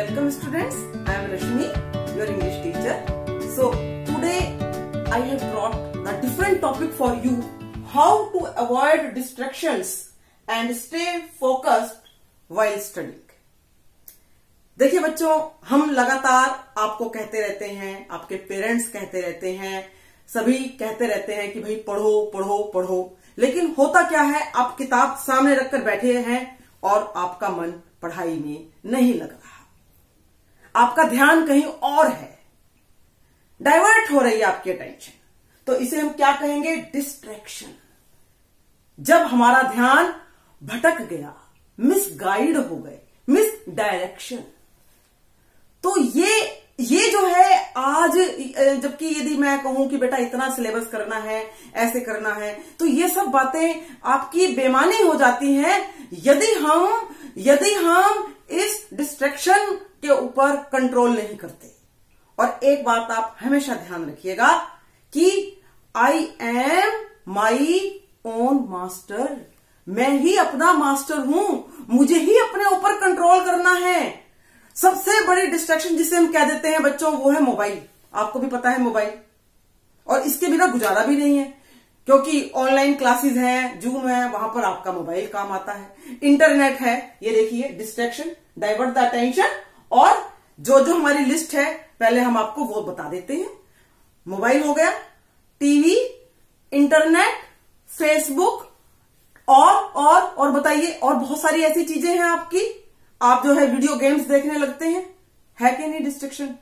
Welcome students, I am Rashmi, your English teacher. So today I have brought a different topic for you, how to avoid distractions and stay focused while studying. देखिए बच्चों, हम लगातार आपको कहते रहते हैं, आपके पेरेंट्स कहते रहते हैं, सभी कहते रहते हैं कि भाई पढ़ो पढ़ो पढ़ो, लेकिन होता क्या है, आप किताब सामने रखकर बैठे हैं और आपका मन पढ़ाई में नहीं लग रहा, आपका ध्यान कहीं और है, डाइवर्ट हो रही है आपकी अटेंशन। तो इसे हम क्या कहेंगे? डिस्ट्रैक्शन। जब हमारा ध्यान भटक गया, मिसगाइड हो गए, मिस डायरेक्शन। तो ये जो है आज, जबकि यदि मैं कहूं कि बेटा इतना सिलेबस करना है, ऐसे करना है, तो ये सब बातें आपकी बेमानी हो जाती हैं यदि हम इस डिस्ट्रैक्शन के ऊपर कंट्रोल नहीं करते। और एक बात आप हमेशा ध्यान रखिएगा कि I am my own master. मैं ही अपना मास्टर हूं, मुझे ही अपने ऊपर कंट्रोल करना है। सबसे बड़ी डिस्ट्रैक्शन जिसे हम कह देते हैं बच्चों, वो है मोबाइल। आपको भी पता है मोबाइल, और इसके बिना गुजारा भी नहीं है, क्योंकि ऑनलाइन क्लासेस हैं, जूम है, वहां पर आपका मोबाइल काम आता है, इंटरनेट है। ये देखिए डिस्ट्रैक्शन, डाइवर्ट द अटेंशन। और जो जो हमारी लिस्ट है पहले हम आपको वो बता देते हैं। मोबाइल हो गया, टीवी, इंटरनेट, फेसबुक और बताइए, और बहुत सारी ऐसी चीजें हैं आपकी। आप जो है वीडियो गेम्स देखने लगते हैं, है कि नहीं डिस्ट्रैक्शन?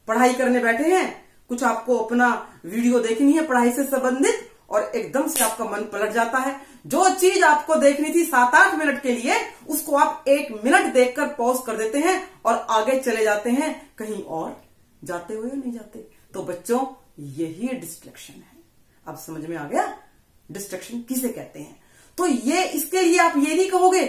पढ़ाई करने बैठे हैं, कुछ आपको अपना वीडियो देखनी है पढ़ाई से संबंधित, और एकदम से आपका मन पलट जाता है। जो चीज आपको देखनी थी 7-8 मिनट के लिए, उसको आप 1 मिनट देखकर पॉज कर देते हैं और आगे चले जाते हैं कहीं और। जाते हुए नहीं जाते? तो बच्चों यही डिस्ट्रैक्शन है। अब समझ में आ गया डिस्ट्रैक्शन किसे कहते हैं? तो ये इसके लिए आप ये नहीं कहोगे,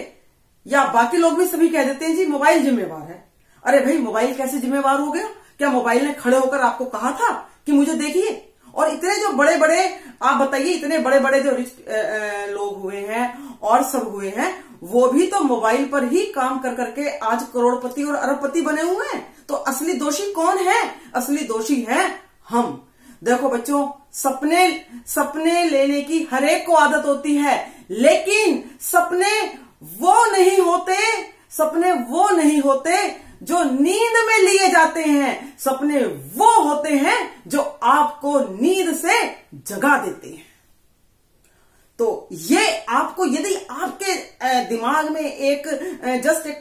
या बाकी लोग भी सभी कह देते हैं जी मोबाइल जिम्मेवार है। अरे भाई मोबाइल कैसे जिम्मेवार हो गया? क्या मोबाइल ने खड़े होकर आपको कहा था कि मुझे देखिए? और इतने जो बड़े बड़े, आप बताइए, इतने बड़े बड़े जो रिच लोग हुए हैं और सब हुए हैं, वो भी तो मोबाइल पर ही काम कर करके आज करोड़पति और अरबपति बने हुए हैं। तो असली दोषी कौन है? असली दोषी है हम। देखो बच्चों, सपने लेने की हर एक को आदत होती है, लेकिन सपने वो नहीं होते जो नींद में लिए जाते हैं। सपने वो होते हैं जो आपको नींद से जगा देते हैं। तो ये आपको, यदि आपके दिमाग में एक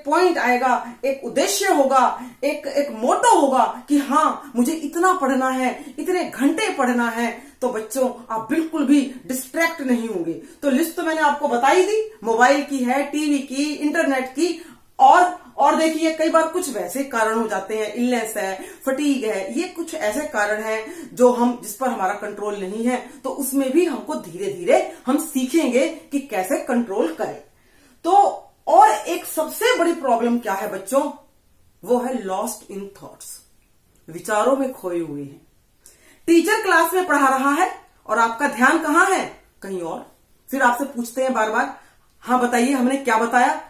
पॉइंट आएगा, एक उद्देश्य होगा, एक मोटो होगा कि हाँ मुझे इतना पढ़ना है, इतने घंटे पढ़ना है, तो बच्चों आप बिल्कुल भी डिस्ट्रैक्ट नहीं होंगे। तो लिस्ट तो मैंने आपको बताई दी, मोबाइल की है, टीवी की, इंटरनेट की, और देखिए कई बार कुछ वैसे कारण हो जाते हैं, इलनेस है, फटीग है, ये कुछ ऐसे कारण हैं जिस पर हमारा कंट्रोल नहीं है। तो उसमें भी हमको धीरे धीरे हम सीखेंगे कि कैसे कंट्रोल करें। तो और एक सबसे बड़ी प्रॉब्लम क्या है बच्चों? वो है लॉस्ट इन थॉट्स। विचारों में खोए हुए हैं। टीचर क्लास में पढ़ा रहा है और आपका ध्यान कहां है? कहीं और। फिर आपसे पूछते हैं बार बार, हाँ बताइए हमने क्या बताया?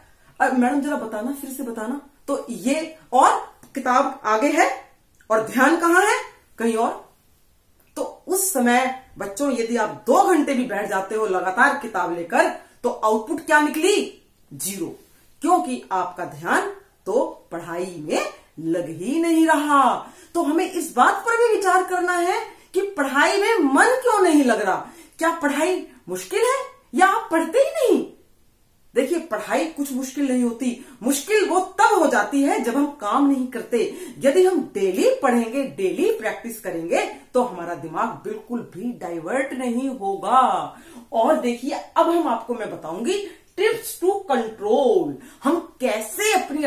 मैडम जरा बताना, फिर से बताना। तो ये, और किताब आगे है और ध्यान कहां है? कहीं और। तो उस समय बच्चों यदि आप 2 घंटे भी बैठ जाते हो लगातार किताब लेकर, तो आउटपुट क्या निकली? 0। क्योंकि आपका ध्यान तो पढ़ाई में लग ही नहीं रहा। तो हमें इस बात पर भी विचार करना है कि पढ़ाई में मन क्यों नहीं लग रहा? क्या पढ़ाई मुश्किल है, या आप पढ़ते ही नहीं? देखिए पढ़ाई कुछ मुश्किल नहीं होती। मुश्किल वो तब हो जाती है जब हम काम नहीं करते। यदि हम डेली पढ़ेंगे, डेली प्रैक्टिस करेंगे, तो हमारा दिमाग बिल्कुल भी डाइवर्ट नहीं होगा। और देखिए अब मैं बताऊंगी टिप्स टू कंट्रोल। हम कैसे अपनी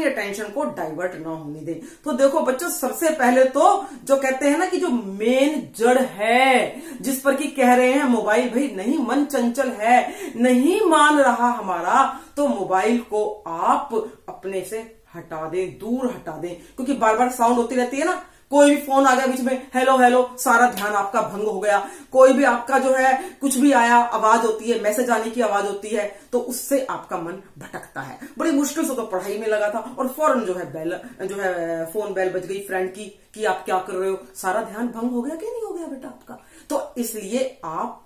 अटेंशन को डाइवर्ट ना होने दें। तो देखो बच्चों, सबसे पहले तो जो कहते हैं ना कि जो मेन जड़ है, जिस पर कि कह रहे हैं मोबाइल भाई नहीं, मन चंचल है, नहीं मान रहा हमारा, तो मोबाइल को आप अपने से हटा दें, दूर हटा दें। क्योंकि बार बार साउंड होती रहती है ना, कोई भी फोन आ गया बीच में, हेलो हेलो, सारा ध्यान आपका भंग हो गया। कोई भी आपका जो है कुछ भी आया, आवाज होती है, मैसेज आने की आवाज होती है, तो उससे आपका मन भटकता है। बड़ी मुश्किल से तो पढ़ाई में लगा था और फौरन जो है फोन बेल बज गई फ्रेंड की कि आप क्या कर रहे हो, सारा ध्यान भंग हो गया कि नहीं हो गया बेटा आपका। तो इसलिए आप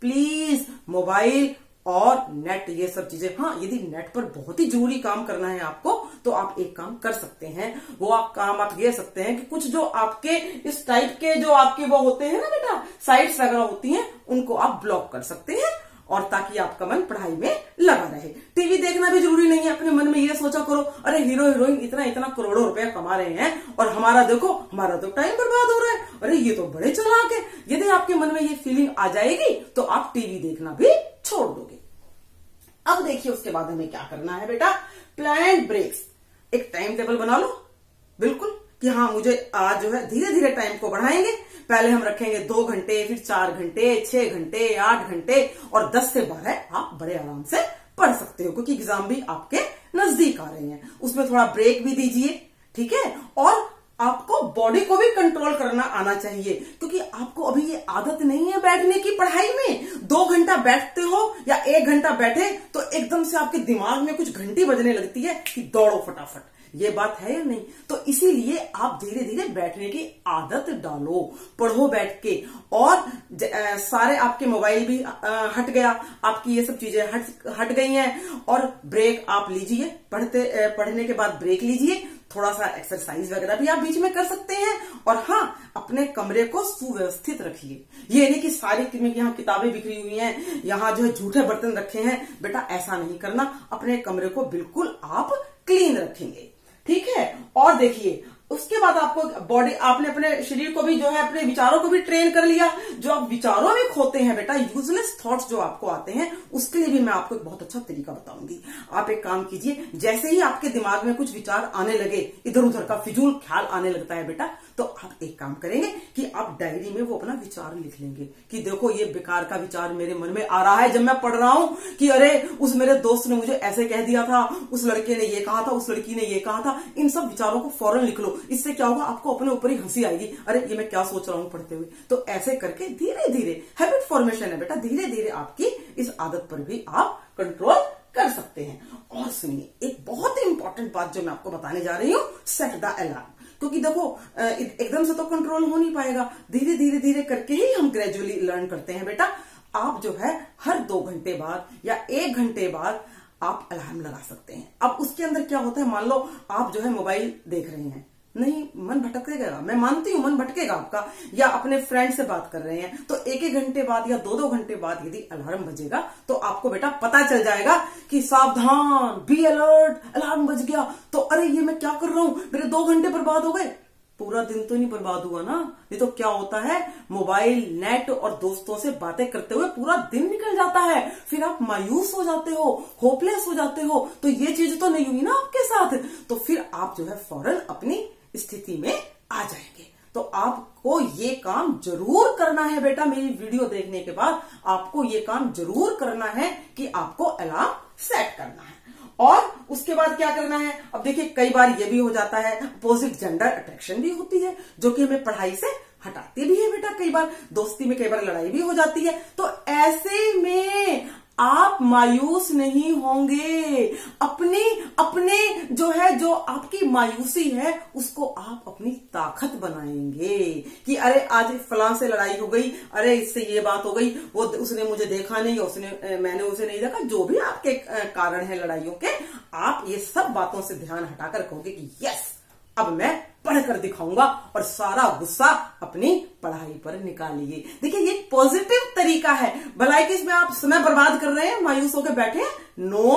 प्लीज मोबाइल और नेट, ये सब चीजें, हाँ यदि नेट पर बहुत ही जरूरी काम करना है आपको तो आप एक काम कर सकते हैं। वो काम आप ये सकते हैं कि कुछ जो आपके इस टाइप के जो आपके वो होते हैं ना बेटा, साइट्स वगैरह होती हैं, उनको आप ब्लॉक कर सकते हैं, और ताकि आपका मन पढ़ाई में लगा रहे। टीवी देखना भी जरूरी नहीं है। अपने मन में ये सोचा करो, अरे हीरो हीरोइन इतना इतना करोड़ों रुपया कमा रहे हैं और हमारा देखो, हमारा तो टाइम बर्बाद हो रहा है, अरे ये तो बड़े चालाक है। यदि आपके मन में ये फीलिंग आ जाएगी तो आप टीवी देखना भी छोड़ दोगे। अब देखिए उसके बाद हमें क्या करना है बेटा, प्लान ब्रेक्स। एक टाइम टेबल बना लो बिल्कुल कि हाँ मुझे आज जो है धीरे धीरे टाइम को बढ़ाएंगे। पहले हम रखेंगे 2 घंटे, फिर 4 घंटे, 6 घंटे, 8 घंटे और 10 से 12 आप बड़े आराम से पढ़ सकते हो, क्योंकि एग्जाम भी आपके नजदीक आ रहे हैं। उसमें थोड़ा ब्रेक भी दीजिए, ठीक है। और आपको बॉडी को भी कंट्रोल करना आना चाहिए, क्योंकि आपको अभी ये आदत नहीं है बैठने की पढ़ाई में। 2 घंटा बैठते हो या 1 घंटा बैठे तो एकदम से आपके दिमाग में कुछ घंटी बजने लगती है कि दौड़ो फटाफट। ये बात है या नहीं? तो इसीलिए आप धीरे धीरे बैठने की आदत डालो, पढ़ो बैठ के। और सारे आपके मोबाइल भी हट गया, आपकी ये सब चीजें हट गई हैं। और ब्रेक आप लीजिए, पढ़ने के बाद ब्रेक लीजिए, थोड़ा सा एक्सरसाइज वगैरह भी आप बीच में कर सकते हैं। और हाँ, अपने कमरे को सुव्यवस्थित रखिए। ये नहीं कि सारी यहाँ किताबें बिखरी हुई हैं, यहाँ जो है झूठे बर्तन रखे हैं, बेटा ऐसा नहीं करना। अपने कमरे को बिल्कुल आप क्लीन रखेंगे, ठीक है। और देखिए उसके बाद आपको बॉडी, आपने अपने शरीर को भी जो है, अपने विचारों को भी ट्रेन कर लिया। जो आप विचारों में खोते हैं बेटा, यूजलेस थॉट्स जो आपको आते हैं, उसके लिए भी मैं आपको एक बहुत अच्छा तरीका बताऊंगी। आप एक काम कीजिए, जैसे ही आपके दिमाग में कुछ विचार आने लगे, इधर उधर का फिजूल ख्याल आने लगता है बेटा, तो आप एक काम करेंगे कि आप डायरी में वो अपना विचार लिख लेंगे कि देखो ये बेकार का विचार मेरे मन में आ रहा है जब मैं पढ़ रहा हूं कि अरे उस मेरे दोस्त ने मुझे ऐसे कह दिया था, उस लड़के ने ये कहा था, उस लड़की ने ये कहा था। इन सब विचारों को फौरन लिख लो। इससे क्या होगा, आपको अपने ऊपर ही हंसी आएगी, अरे ये मैं क्या सोच रहा हूं पढ़ते हुए। तो ऐसे करके धीरे धीरे, हैबिट फॉर्मेशन है बेटा, धीरे धीरे आपकी इस आदत पर भी आप कंट्रोल कर सकते हैं। और सुनिए, एक बहुत ही इंपॉर्टेंट बात जो मैं आपको बताने जा रही हूं, सेट द अलार्म। क्योंकि देखो एकदम से तो कंट्रोल हो नहीं पाएगा, धीरे धीरे धीरे करके ही हम ग्रेजुअली लर्न करते हैं बेटा। आप जो है हर 2 घंटे बाद या 1 घंटे बाद आप अलार्म लगा सकते हैं। अब उसके अंदर क्या होता है, मान लो आप जो है मोबाइल देख रहे हैं, नहीं मन भटकेगा, मैं मानती हूं मन भटकेगा आपका, या अपने फ्रेंड से बात कर रहे हैं, तो 1-1 घंटे बाद या 2-2 घंटे बाद यदि अलार्म बजेगा तो आपको बेटा पता चल जाएगा कि सावधान, बी अलर्ट, अलार्म बज गया। तो अरे ये मैं क्या कर रहा हूं, मेरे 2 घंटे बर्बाद हो गए। पूरा दिन तो नहीं बर्बाद हुआ ना, नहीं तो क्या होता है, मोबाइल, नेट और दोस्तों से बातें करते हुए पूरा दिन निकल जाता है, फिर आप मायूस हो जाते हो, होपलेस हो जाते हो। तो ये चीज तो नहीं हुई ना आपके साथ, तो फिर आप जो है फौरन अपनी स्थिति में आ जाएंगे। तो आपको ये काम जरूर करना है बेटा, मेरी वीडियो देखने के बाद आपको ये काम जरूर करना है कि आपको अलार्म सेट करना है। और उसके बाद क्या करना है, अब देखिए कई बार ये भी हो जाता है, अपोजिट जेंडर अट्रैक्शन भी होती है, जो कि हमें पढ़ाई से हटाती भी है बेटा। कई बार दोस्ती में कई बार लड़ाई भी हो जाती है। तो ऐसे में आप मायूस नहीं होंगे, अपने जो है, जो आपकी मायूसी है उसको आप अपनी ताकत बनाएंगे कि अरे आज फलां से लड़ाई हो गई, अरे इससे ये बात हो गई, वो उसने मुझे देखा नहीं, मैंने उसे नहीं देखा, जो भी आपके कारण है लड़ाइयों के, आप ये सब बातों से ध्यान हटाकर कहोगे कि यस अब मैं पढ़कर दिखाऊंगा, और सारा गुस्सा अपनी पढ़ाई पर निकालिए। देखिए ये पॉजिटिव तरीका है, भलाई कि इसमें आप समय बर्बाद कर रहे हैं, मायूस होकर बैठे हैं, नो,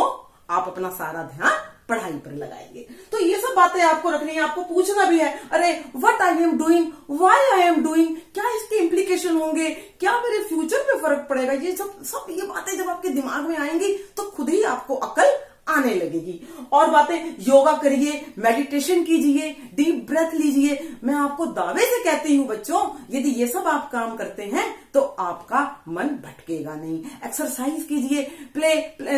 आप अपना सारा ध्यान पढ़ाई पर लगाएंगे। तो ये सब बातें आपको रखनी है, आपको पूछना भी है, अरे what I am doing, why I am doing, क्या इसके इम्प्लीकेशन होंगे, क्या मेरे फ्यूचर पे फर्क पड़ेगा। ये सब ये बातें जब आपके दिमाग में आएंगी तो खुद ही आपको अकल आने लगेगी। और बातें, योगा करिए, मेडिटेशन कीजिए, डीप ब्रेथ लीजिए। मैं आपको दावे से कहती हूं बच्चों, यदि ये सब आप काम करते हैं तो आपका मन भटकेगा नहीं। एक्सरसाइज कीजिए, प्ले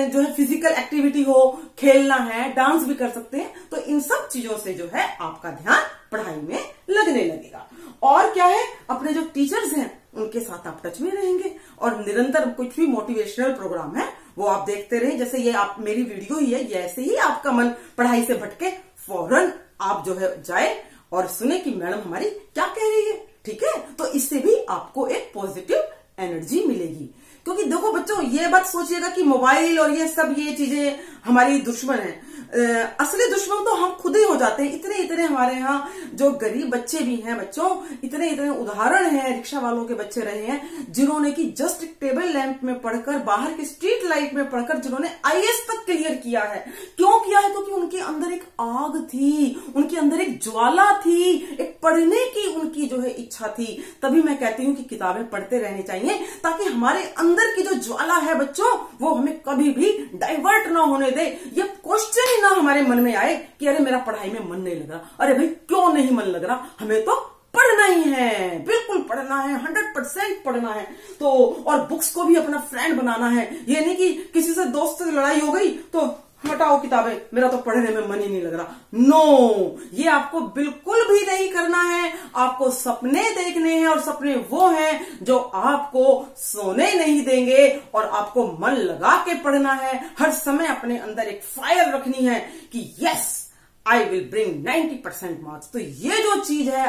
जो है फिजिकल एक्टिविटी हो, खेलना है, डांस भी कर सकते हैं। तो इन सब चीजों से जो है आपका ध्यान पढ़ाई में लगे। लगने लगेगा। और क्या है, अपने जो टीचर्स हैं उनके साथ आप टच में रहेंगे और निरंतर कुछ भी मोटिवेशनल प्रोग्राम है वो आप देखते रहें। जैसे ये आप मेरी वीडियो ही है, ऐसे ही आपका मन पढ़ाई से भटके फौरन आप जो है जाए और सुने कि मैडम हमारी क्या कह रही है। ठीक है, तो इससे भी आपको एक पॉजिटिव एनर्जी मिलेगी। क्योंकि देखो बच्चों, ये बात सोचिएगा कि मोबाइल और ये सब ये चीजें हमारी दुश्मन है। असली दुश्मन तो हम खुद ही हो जाते हैं। इतने इतने हमारे यहाँ जो गरीब बच्चे भी हैं बच्चों, इतने इतने उदाहरण हैं, रिक्शा वालों के बच्चे रहे हैं जिन्होंने कि जस्ट एक टेबल लैंप में पढ़कर, बाहर की स्ट्रीट लाइट में पढ़कर जिन्होंने IAS तक क्लियर किया है। क्यों किया है? क्योंकि उनके अंदर एक आग थी, उनके अंदर एक ज्वाला थी, एक पढ़ने की उनकी जो है इच्छा थी। तभी मैं कहती हूँ कि किताबें पढ़ते रहने चाहिए ताकि हमारे अंदर की जो ज्वाला है बच्चों वो हमें कभी भी डाइवर्ट ना होने दे। ये क्वेश्चन ही ना हमारे मन में आए कि अरे मेरा पढ़ाई में मन नहीं लग रहा। अरे भाई क्यों नहीं मन लग रहा? हमें तो पढ़ना ही है, बिल्कुल पढ़ना है, 100% पढ़ना है। तो और बुक्स को भी अपना फ्रेंड बनाना है। ये नहीं कि किसी से दोस्त से लड़ाई हो गई तो हटाओ किताबें, मेरा तो पढ़ने में मन ही नहीं लग रहा। नो, ये आपको बिल्कुल भी नहीं करना है। आपको सपने देखने हैं और सपने वो हैं जो आपको सोने नहीं देंगे और आपको मन लगा के पढ़ना है। हर समय अपने अंदर एक फायर रखनी है कि yes I will bring 90% marks. तो ये जो चीज है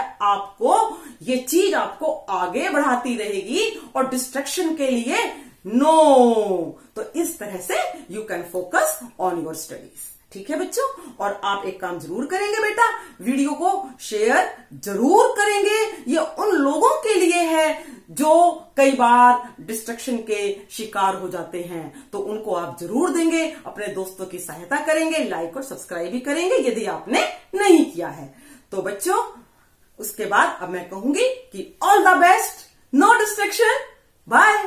ये चीज आपको आगे बढ़ाती रहेगी और डिस्ट्रैक्शन के लिए नो। तो इस तरह से you can focus on your studies. ठीक है बच्चों, और आप एक काम जरूर करेंगे बेटा, वीडियो को शेयर जरूर करेंगे। ये उन लोगों के लिए है जो कई बार डिस्ट्रैक्शन के शिकार हो जाते हैं, तो उनको आप जरूर देंगे, अपने दोस्तों की सहायता करेंगे, लाइक और सब्सक्राइब भी करेंगे यदि आपने नहीं किया है तो। बच्चों उसके बाद अब मैं कहूंगी कि all the best, no distraction, bye.